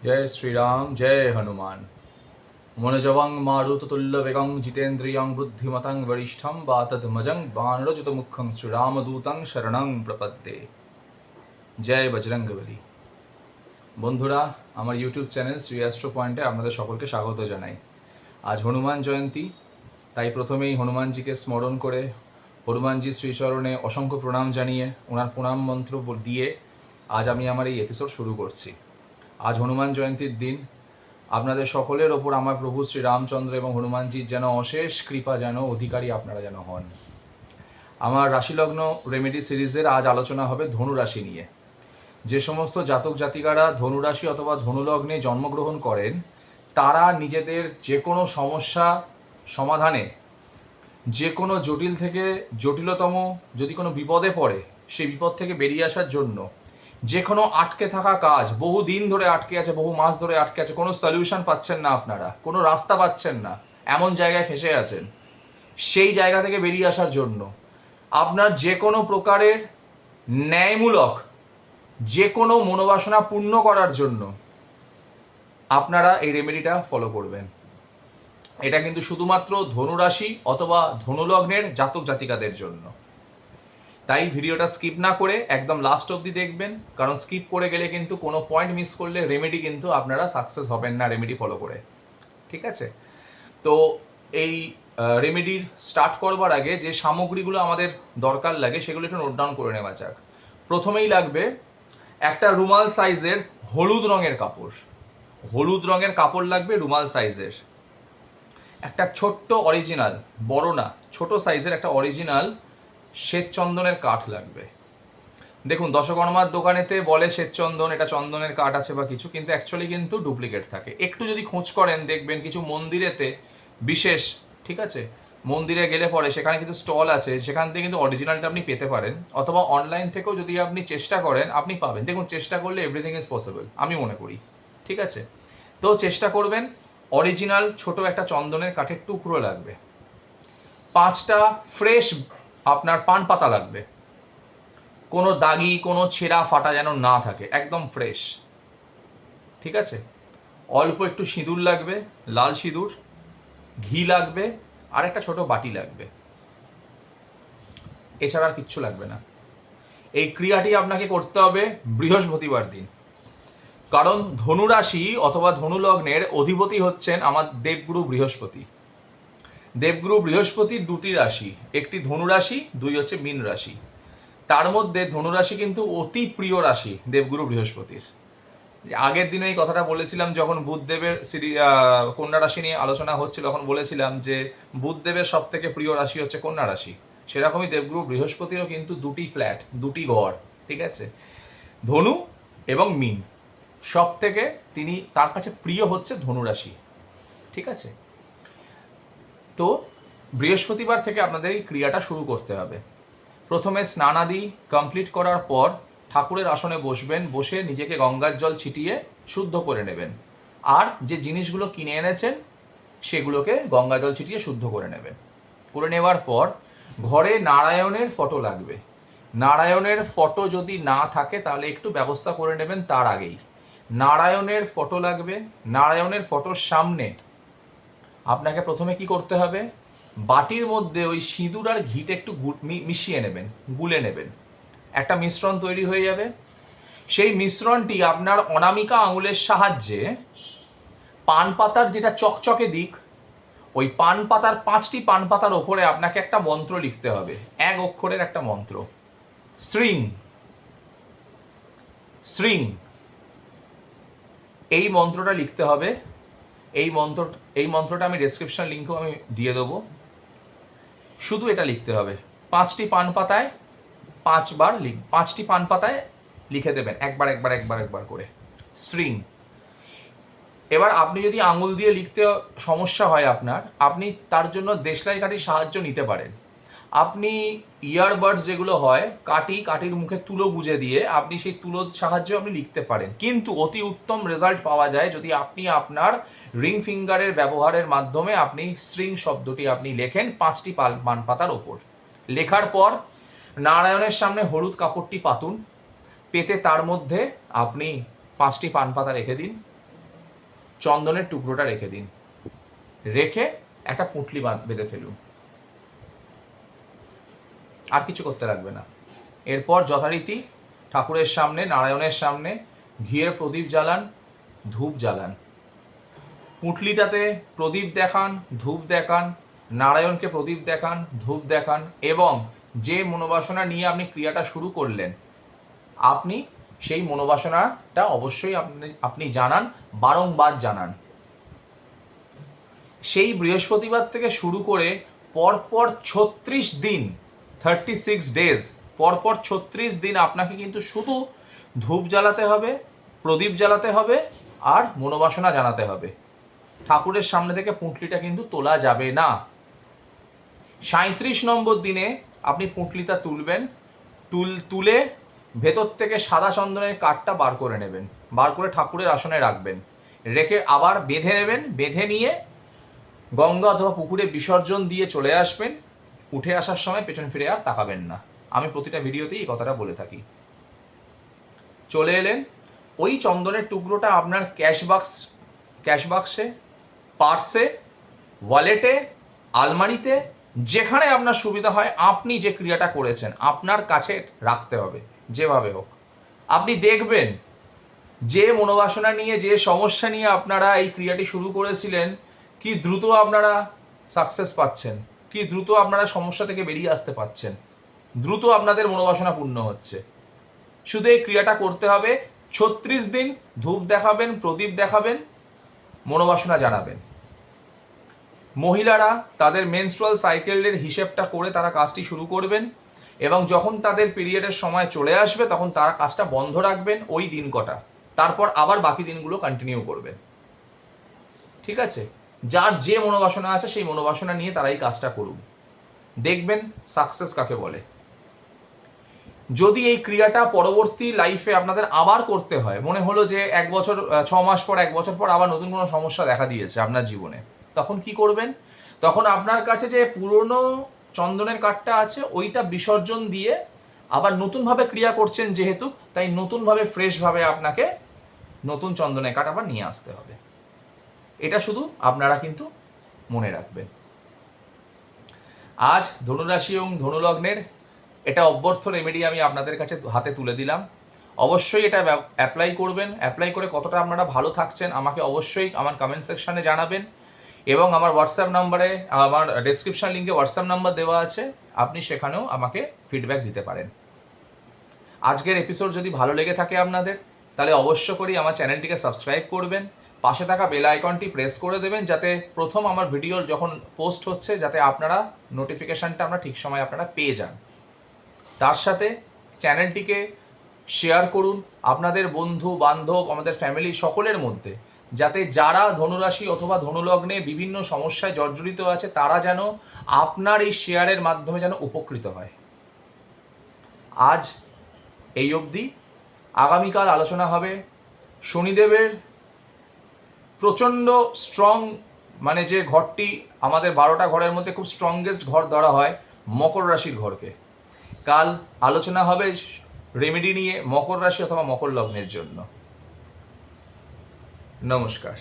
जय श्री राम जय हनुमान। मनोजवं मारुततुल्यवेगं जितेन्द्रियं बुद्धिमतं वरिष्ठं वातधमजं वानरयुतमुखं श्रीरामदूतं शरणं प्रपद्ये। জয় বজরংবলী। বন্ধুরা, আমার ইউটিউব চ্যানেল শ্রী অ্যাস্ট্রো পয়েন্টে আপনাদের সকলকে স্বাগত জানাই। আজ হনুমান জয়ন্তী, তাই প্রথমেই হনুমানজিকে স্মরণ করে হনুমানজি শ্রীচরণে অসংখ্য প্রণাম জানিয়ে ওনার প্রণাম মন্ত্র দিয়ে আজ আমি আমার এই এপিসোড শুরু করছি। আজ হনুমান জয়ন্তীর দিন। আপনাদের সকলের ওপর আমার প্রভু শ্রী রামচন্দ্র এবং হনুমানজির যেন অশেষ কৃপা যেন অধিকারী আপনারা যেন হন। আমার রাশিলগ্ন রেমেডি সিরিজের আজ আলোচনা হবে ধনুরাশি নিয়ে। যে সমস্ত জাতক জাতিকারা ধনুরাশি অথবা ধনুলগ্নে জন্মগ্রহণ করেন, তারা নিজেদের যে কোনো সমস্যা সমাধানে, যে কোনো জটিল থেকে জটিলতম যদি কোনো বিপদে পড়ে, সেই বিপদ থেকে বেরিয়ে আসার জন্য যে কোনো আটকে থাকা কাজ, বহু দিন ধরে আটকে আছে, বহু মাস ধরে আটকে আছে, কোনো সলিউশন পাচ্ছেন না, আপনারা কোনো রাস্তা পাচ্ছেন না, এমন জায়গায় ফেঁসে আছেন, সেই জায়গা থেকে বেরিয়ে আসার জন্য আপনার যে কোনো প্রকারের ন্যায়মূলক যে কোনো মনোবাসনা পূর্ণ করার জন্য আপনারা এই রেমেডিটা ফলো করবেন। এটা কিন্তু শুধুমাত্র ধনুরাশি অথবা ধনুলগ্নের জাতক জাতিকাদের জন্য। তাই ভিডিওটা স্কিপ না করে একদম লাস্ট অবধি দেখবেন, কারণ স্কিপ করে গেলে কিন্তু কোনো পয়েন্ট মিস করলে রেমেডি কিন্তু আপনারা সাকসেস হবেন না রেমেডি ফলো করে। ঠিক আছে? তো এই রেমেডির স্টার্ট করবার আগে যে সামগ্রীগুলো আমাদের দরকার লাগে সেগুলো একটু নোট ডাউন করে নেওয়া যাক। প্রথমেই লাগবে একটা রুমাল সাইজের হলুদ রঙের কাপড়। হলুদ রঙের কাপড় লাগবে রুমাল সাইজের। একটা ছোট্ট অরিজিনাল, বড় না, ছোট সাইজের একটা অরিজিনাল শ্বেতচন্দনের কাঠ লাগবে। দেখুন, দশকর্মার দোকানেতে বলে শ্বেতচন্দন, এটা চন্দনের কাঠ আছে বা কিছু, কিন্তু অ্যাকচুয়ালি কিন্তু ডুপ্লিকেট থাকে। একটু যদি খোঁজ করেন দেখবেন কিছু মন্দিরেতে বিশেষ, ঠিক আছে, মন্দিরে গেলে পরে সেখানে কিন্তু স্টল আছে, সেখান থেকে কিন্তু অরিজিনালটা আপনি পেতে পারেন, অথবা অনলাইন থেকেও যদি আপনি চেষ্টা করেন আপনি পাবেন। দেখুন, চেষ্টা করলে এভরিথিং ইজ পসিবল, আমি মনে করি। ঠিক আছে? তো চেষ্টা করবেন। অরিজিনাল ছোট একটা চন্দনের কাঠের টুকরো লাগবে। 5টা ফ্রেশ আপনার পান পাতা লাগবে, কোনো দাগি, কোনো ছেঁড়া ফাটা যেন না থাকে, একদম ফ্রেশ। ঠিক আছে? অল্প একটু সিঁদুর লাগবে, লাল সিঁদুর, ঘি লাগবে, আর একটা ছোট বাটি লাগবে। এছাড়া আর কিচ্ছু লাগবে না। এই ক্রিয়াটি আপনাকে করতে হবে বৃহস্পতিবার দিন, কারণ ধনুরাশি অথবা ধনুলগ্নের অধিপতি হচ্ছেন আমার দেবগুরু বৃহস্পতি। দেবগুরু বৃহস্পতির দুটি রাশি, একটি ধনুরাশি, দুই হচ্ছে মীন রাশি। তার মধ্যে ধনুরাশি কিন্তু অতি প্রিয় রাশি দেবগুরু বৃহস্পতির। আগের দিনে এই কথাটা বলেছিলাম যখন বুধদেবের কন্যা রাশি নিয়ে আলোচনা হচ্ছিল, তখন বলেছিলাম যে বুধদেবের সব থেকে প্রিয় রাশি হচ্ছে কন্যা রাশি। সেরকমই দেবগুরু বৃহস্পতিরও কিন্তু দুটি ফ্ল্যাট, দুটি ঘর, ঠিক আছে, ধনু এবং মীন। সব থেকে তার কাছে প্রিয় হচ্ছে ধনুরাশি। ঠিক আছে? তো বৃহস্পতিবার থেকে আপনাদের এই ক্রিয়াটা শুরু করতে হবে। প্রথমে স্নানাদি কমপ্লিট করার পর ঠাকুরের আসনে বসবেন, বসে নিজেকে গঙ্গার জল ছিটিয়ে শুদ্ধ করে নেবেন। আর যে জিনিসগুলো কিনে এনেছেন সেগুলোকে গঙ্গা জল ছিটিয়ে শুদ্ধ করে নেবেন। করে নেওয়ার পর ঘরে নারায়ণের ফটো লাগবে। নারায়ণের ফটো যদি না থাকে তাহলে একটু ব্যবস্থা করে নেবেন তার আগেই। নারায়ণের ফটো লাগবে। নারায়ণের ফটোর সামনে আপনাকে প্রথমে কি করতে হবে, বাটির মধ্যে ওই সিঁদুর আর ঘিটা একটু মিশিয়ে নেবেন, গুলে নেবেন, একটা মিশ্রণ তৈরি হয়ে যাবে। সেই মিশ্রণটি আপনার অনামিকা আঙুলের সাহায্যে পান পাতার যেটা চকচকে দিক, ওই পান পাতার 5টি পান পাতার ওপরে আপনাকে একটা মন্ত্র লিখতে হবে, 1 অক্ষরের একটা মন্ত্র, শ্রীং শ্রীং, এই মন্ত্রটা লিখতে হবে। এই মন্ত্রটা আমি ডেসক্রিপশন লিঙ্কেও আমি দিয়ে দেবো। শুধু এটা লিখতে হবে 5টি পান পাতায় 5টি পান পাতায় লিখে দেবেন, একবার একবার একবার একবার করে, শ্রীং। এবার আপনি যদি আঙুল দিয়ে লিখতে সমস্যা হয় আপনার, আপনি তার জন্য দেশলাই কাঠির সাহায্য নিতে পারেন। আপনি ইয়ারবাডস যেগুলো হয়, কাঠির মুখে তুলো গুঁজে দিয়ে আপনি সেই তুলোর সাহায্যে আপনি লিখতে পারেন, কিন্তু অতি উত্তম রেজাল্ট পাওয়া যায় যদি আপনি আপনার রিং ফিঙ্গারের ব্যবহারের মাধ্যমে আপনি শ্রীং শব্দটি আপনি লেখেন 5টি পান পাতার ওপর। লেখার পর নারায়ণের সামনে হলুদ কাপড়টি পাতুন, পেতে তার মধ্যে আপনি 5টি পান পাতা রেখে দিন। চন্দনের টুকরোটা রেখে দিন, রেখে একটা পুঁটলি বেঁধে ফেলুন, আর কিছু করতে লাগবে না। এরপর যথারীতি ঠাকুরের সামনে, নারায়ণের সামনে ঘিয়ের প্রদীপ জ্বালান, ধূপ জ্বালান, পুঁটলিটাতে প্রদীপ দেখান, ধূপ দেখান, নারায়ণকে প্রদীপ দেখান, ধূপ দেখান, এবং যে মনোবাসনা নিয়ে আপনি ক্রিয়াটা শুরু করলেন, আপনি সেই মনোবাসনাটা অবশ্যই আপনি জানান, বারংবার জানান। সেই বৃহস্পতিবার থেকে শুরু করে পরপর 36 দিন, 36 ডেজ, পরপর 36 দিন আপনাকে কিন্তু শুধু ধূপ জ্বালাতে হবে, প্রদীপ জ্বালাতে হবে, আর মনোবাসনা জানাতে হবে। ঠাকুরের সামনে থেকে পুঁটলিটা কিন্তু তোলা যাবে না। 37 নম্বর দিনে আপনি পুঁটলিটা তুলবেন, তুলে ভেতর থেকে সাদা চন্দনের কাঠটা বার করে নেবেন, বার করে ঠাকুরের আসনে রাখবেন, রেখে আবার বেঁধে নেবেন, বেঁধে নিয়ে গঙ্গা অথবা পুকুরে বিসর্জন দিয়ে চলে আসবেন। উঠে আসার সময় পেছন ফিরে আর তাকাবেন না। আমি প্রতিটা ভিডিওতেই এই কথাটা বলে থাকি। চলে এলেন, ওই চন্দনের টুকরোটা আপনার ক্যাশ বাক্সে, পার্সে, ওয়ালেটে, আলমারিতে, যেখানে আপনার সুবিধা হয় আপনি যে ক্রিয়াটা করেছেন আপনার কাছে রাখতে হবে, যেভাবে হোক। আপনি দেখবেন যে মনোবাসনা নিয়ে, যে সমস্যা নিয়ে আপনারা এই ক্রিয়াটি শুরু করেছিলেন, কি দ্রুত আপনারা সাকসেস পাচ্ছেন, কি দ্রুত আপনারা সমস্যা থেকে বেরিয়ে আসতে পারছেন, দ্রুত আপনাদের মনোবাসনা পূর্ণ হচ্ছে। শুধু এই ক্রিয়াটা করতে হবে, 36 দিন ধূপ দেখাবেন, প্রদীপ দেখাবেন, মনোবাসনা জানাবেন। মহিলারা তাদের মেনস্ট্রুয়াল সাইকেলের হিসেবটা করে তারা কাজটি শুরু করবেন, এবং যখন তাদের পিরিয়ডের সময় চলে আসবে তখন তারা কাজটা বন্ধ রাখবেন ওই দিন কটা, তারপর আবার বাকি দিনগুলো কন্টিনিউ করবেন। ঠিক আছে? যার যে মনোবাসনা আছে সেই মনোবাসনা নিয়ে তারা এই কাজটা করুন, দেখবেন সাকসেস কাকে বলে। যদি এই ক্রিয়াটা পরবর্তী লাইফে আপনাদের আবার করতে হয়, মনে হলো যে 1 বছর, 6 মাস পর, 1 বছর পর আবার নতুন কোনো সমস্যা দেখা দিয়েছে আপনার জীবনে, তখন কি করবেন? তখন আপনার কাছে যে পুরনো চন্দনের কাঠটা আছে ওইটা বিসর্জন দিয়ে আবার নতুনভাবে ক্রিয়া করছেন যেহেতু, তাই নতুনভাবে ফ্রেশভাবে আপনাকে নতুন চন্দনের কাঠ আবার নিয়ে আসতে হবে। এটা শুধু আপনারা কিন্তু মনে রাখবেন। আজ ধনুরাশি এবং ধনুলগ্নের এটা অব্যর্থ রেমেডি আমি আপনাদের কাছে হাতে তুলে দিলাম। অবশ্যই এটা অ্যাপ্লাই করবেন। অ্যাপ্লাই করে কতটা আপনারা ভালো থাকছেন আমাকে অবশ্যই আমার কমেন্ট সেকশানে জানাবেন, এবং আমার হোয়াটসঅ্যাপ নাম্বারে, আমার ডেসক্রিপশন লিঙ্কে হোয়াটসঅ্যাপ নাম্বার দেওয়া আছে, আপনি সেখানেও আমাকে ফিডব্যাক দিতে পারেন। আজকের এপিসোড যদি ভালো লেগে থাকে আপনাদের, তাহলে অবশ্য করেই আমার চ্যানেলটিকে সাবস্ক্রাইব করবেন, পাশে থাকা বেল আইকনটি প্রেস করে দেবেন, যাতে প্রথম আমার ভিডিও যখন পোস্ট হচ্ছে যাতে আপনারা নোটিফিকেশানটা আপনারা ঠিক সময় আপনারা পেয়ে যান। তার সাথে চ্যানেলটিকে শেয়ার করুন আপনাদের বন্ধু বান্ধব, আমাদের ফ্যামিলি সকলের মধ্যে, যাতে যারা ধনুরাশি অথবা ধনুলগ্নে বিভিন্ন সমস্যায় জর্জরিত আছে তারা যেন আপনার এই শেয়ারের মাধ্যমে যেন উপকৃত হয়। আজ এই অবধি। আগামীকাল আলোচনা হবে শনিদেবের প্রচণ্ড স্ট্রং, মানে যে ঘরটি আমাদের 12টা ঘরের মধ্যে খুব স্ট্রংগেস্ট ঘর ধরা হয় মকর রাশির ঘরকে। কাল আলোচনা হবে রেমেডি নিয়ে মকর রাশি অথবা মকর লগ্নের জন্য। নমস্কার।